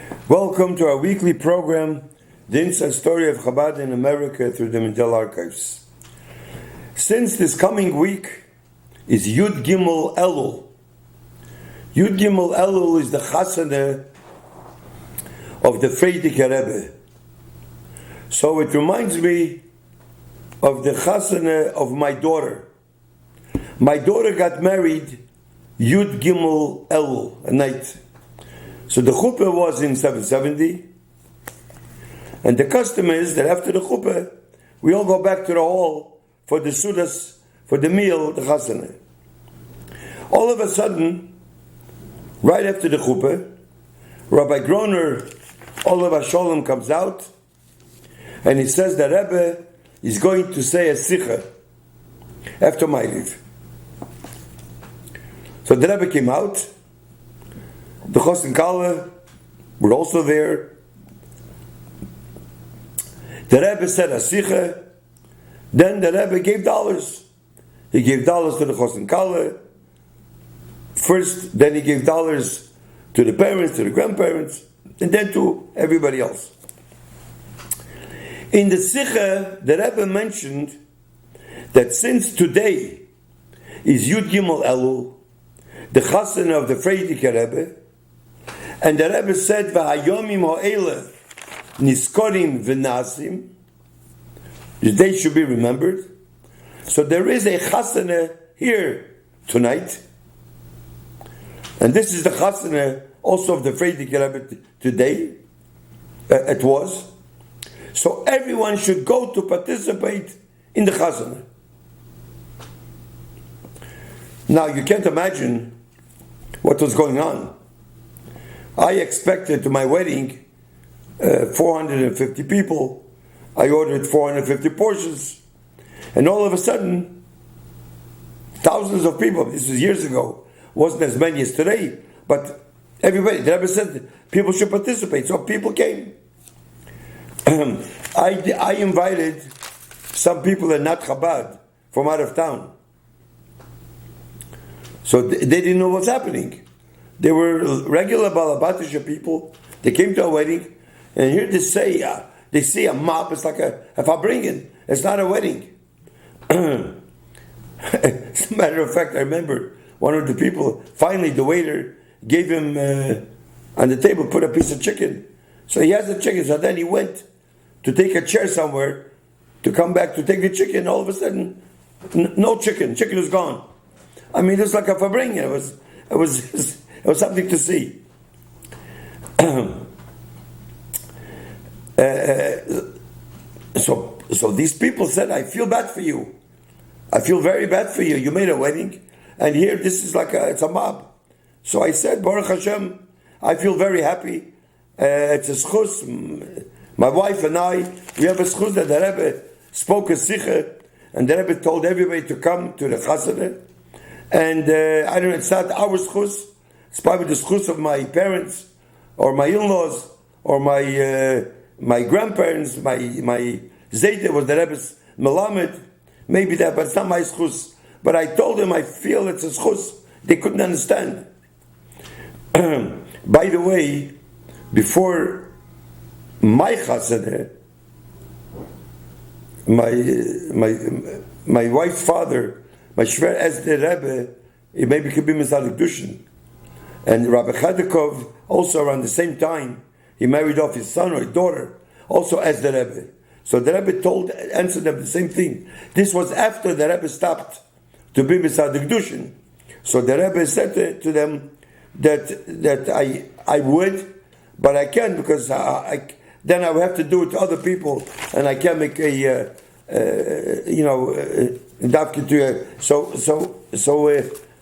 Welcome to our weekly program, The Inside Story of Chabad in America through the Mandela Archives. Since this coming week is Yud Gimel Elul. Yud Gimel Elul is the chasana of the Frierdiker Rebbe. So it reminds me of the chasana of my daughter. My daughter got married Yud Gimel Elul, a night. So the chuppah was in 770, and the custom is that after the chuppah, we all go back to the hall for the sudas, for the meal, the chasana. All of a sudden, right after the chuppah, Rabbi Groner, Olav Shalom, comes out, and he says that Rebbe is going to say a sicha after my leave. So the Rebbe came out. The Chos and Kala were also there. The Rebbe said a sicha. Then the Rebbe gave dollars. He gave dollars to the Chos and Kala. First, then he gave dollars to the parents, to the grandparents, and then to everybody else. In the sicha, the Rebbe mentioned that since today is Yud Gimel Elul, the chasana of the Frierdiker Rebbe, and the Rebbe said, "V'hayomim ha'eleh niskorim v'nasim," the day should be remembered. So there is a chasana here tonight, and this is the chasana also of the Frierdiker Rebbe today. It was. So everyone should go to participate in the chasana. Now you can't imagine what was going on. I expected to my wedding 450 people. I ordered 450 portions. And all of a sudden, thousands of people, this was years ago, wasn't as many as today, but everybody, the Rebbe said people should participate, so people came. I invited some people that not Chabad from out of town. So they didn't know what's happening. They were regular Balabatisha people. They came to a wedding, and here they say a mop. It's like a fabringen. It's not a wedding. As a matter of fact, I remember one of the people. Finally, the waiter gave him on the table, put a piece of chicken. So he has the chicken. So then he went to take a chair somewhere to come back to take the chicken. All of a sudden, no chicken. Chicken is gone. I mean, it's like a fabringen. It was something to see. So these people said, "I feel bad for you. I feel very bad for you. You made a wedding, and here this is like it's a mob." So I said, "Baruch Hashem, I feel very happy. It's a schus. My wife and I, we have a schus that the Rebbe spoke a sicha, and the Rebbe told everybody to come to the chasana. And I don't know, it's not our schus. It's probably the schus of my parents, or my in-laws, or my grandparents. My zayde was the Rebbe's melamed. Maybe that, but it's not my schus. But I told them I feel it's a schus. They couldn't understand. By the way, before my chasana, my wife's father, my shver asked the Rebbe, it maybe could be Misadik Dushin. And Rabbi Chadikov, also around the same time, he married off his son or his daughter, also asked the Rebbe. So the Rebbe answered them the same thing. This was after the Rebbe stopped to be Misadik Dushin. So the Rebbe said to them that I would, but I can't because then I would have to do it to other people, and I can't make a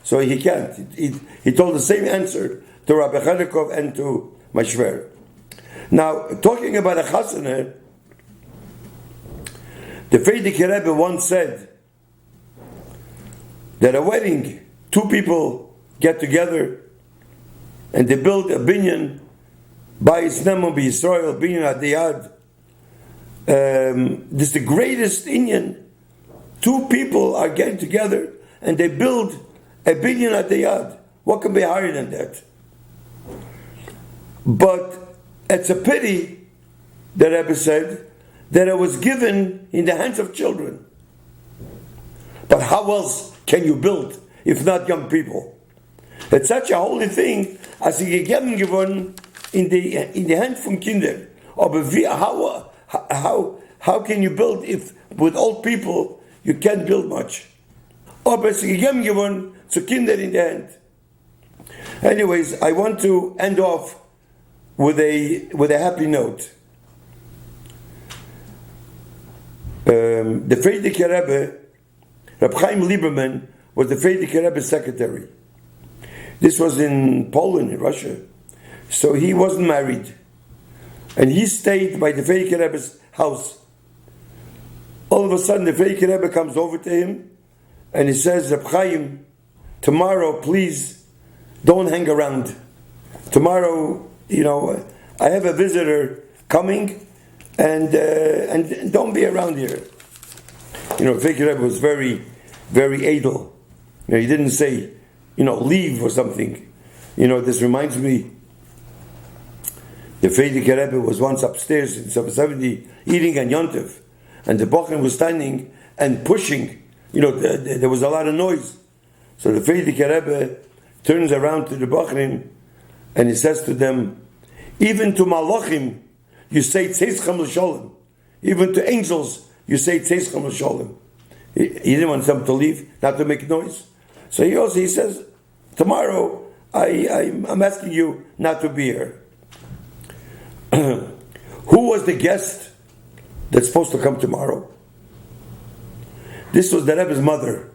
so he can't. He told the same answer to Rabbi Chadikov and to my shver. Now, talking about a chasana, the Frierdiker Rebbe once said that a wedding, two people get together and they build a binyan, Bayis Nemo B'Yisrael, binyan adiyad. This is the greatest inyan. Two people are getting together and they build a binyan adiyad. What can be higher than that? But It's a pity, the Rebbe said, that it was given in the hands of children. But how else can you build if not young people? It's such a holy thing as sie gegeben geworden in the hand von Kindern. Aber how can you build if with old people you can't build much? Aber sie gegeben geworden zu Kindern in the hand. Anyways, I want to end off with a happy note. The Frierdiker Rebbe, Reb Chaim Lieberman, was the Frierdiker Rebbe's secretary. This was in Poland, in Russia. So he wasn't married. And he stayed by the Frierdiker Rebbe's house. All of a sudden, the Frierdiker Rebbe comes over to him and he says, Reb Chaim, tomorrow, please, don't hang around. Tomorrow, I have a visitor coming, and don't be around here. Frierdiker Rebbe was very, very edel. He didn't say, leave or something. This reminds me, the Frierdiker Rebbe was once upstairs in 70 eating an Yontif, and the Bochen was standing and pushing. There was a lot of noise. So the Frierdiker Rebbe turns around to the Bochen and he says to them, even to Malachim, you say Tzeischem L'Sholem. Even to angels, you say Tzeischem L'Sholem. He didn't want them to leave, not to make noise. So he says, tomorrow, I'm asking you not to be here. Who was the guest that's supposed to come tomorrow? This was the Rebbe's mother,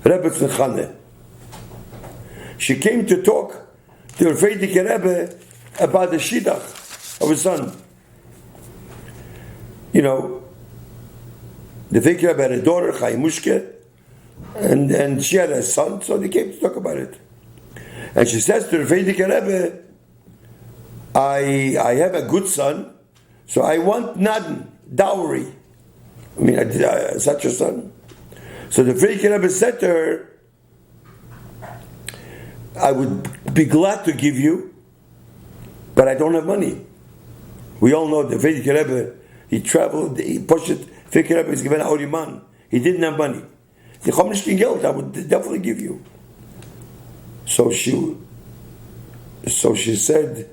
Rebbe Tzechane. She came to talk to the Frierdiker Rebbe about the shidduch of his son. The Frierdiker Rebbe had a daughter, Chaimushke, and she had a son, so they came to talk about it. And she says to the Frierdiker Rebbe, I have a good son, so I want nothing, dowry. Such a son. So the Frierdiker Rebbe said to her, I would be glad to give you, but I don't have money. We all know the Frierdiker Rebbe, he traveled, he pushed it. Frierdiker Rebbe is given a man. He didn't have money. The Chomishkin Geld, I would definitely give you. So she said,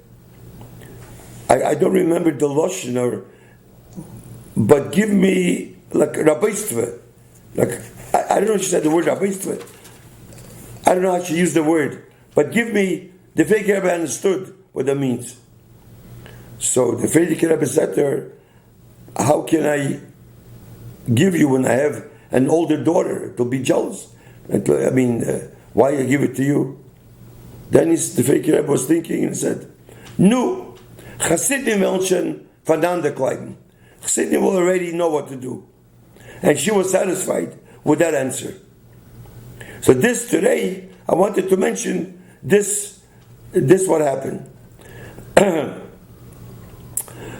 I don't remember the Lashon, but give me like Rabbistva. I don't know if she said the word Rabbistva. I don't know how she used the word. But give me, the Frierdiker Rebbe understood what that means. So the Frierdiker Rebbe said to her, how can I give you when I have an older daughter? It'll be jealous. Why I give it to you? Then the Frierdiker Rebbe was thinking and said, no, Chassidim Elchen van ander Kleiden. Chassidim will already know what to do. And she was satisfied with that answer. So today, I wanted to mention this what happened.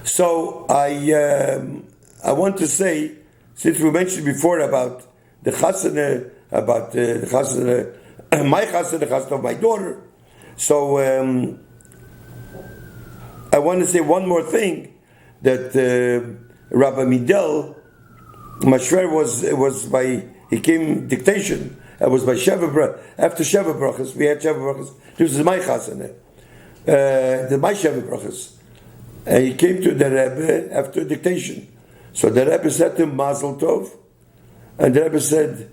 So I want to say, since we mentioned before about the chasana, my chasana, the chasana of my daughter. So I want to say one more thing, that Rabbi Midel, Mashver he came dictation. It was by Sheva Brachas. After Sheva Brachas, we had Sheva Brachas. This is my chasana, my Sheva Brachas. And he came to the Rebbe after dictation. So the Rebbe said to him, Mazel Tov. And the Rebbe said,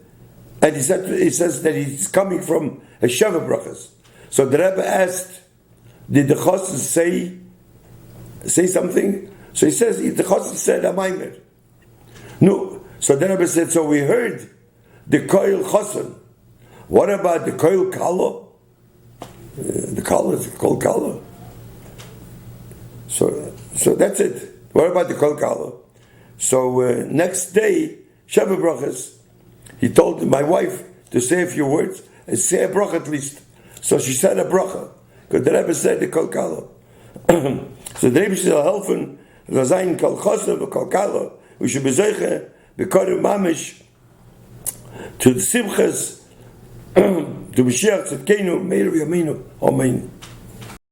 and he says that he's coming from a Sheva Brachas. So the Rebbe asked, did the chassan say something? So he says, the chassan said, Amaymer. No. So the Rebbe said, so we heard the koil chassan. What about the koil kala? The kala is called kala. So that's it. What about the koil kala? So next day, Sheva Brachas, he told my wife to say a few words and say a bracha at least. So she said a bracha, because the Rebbe said the koil kala. So the Rebbe shall helfen, zayin kol chassan v'kol kala, we should be zeiche b'korim mamish to the simchas to Mashiach Tzidkenu Meir Yaminu. Amen.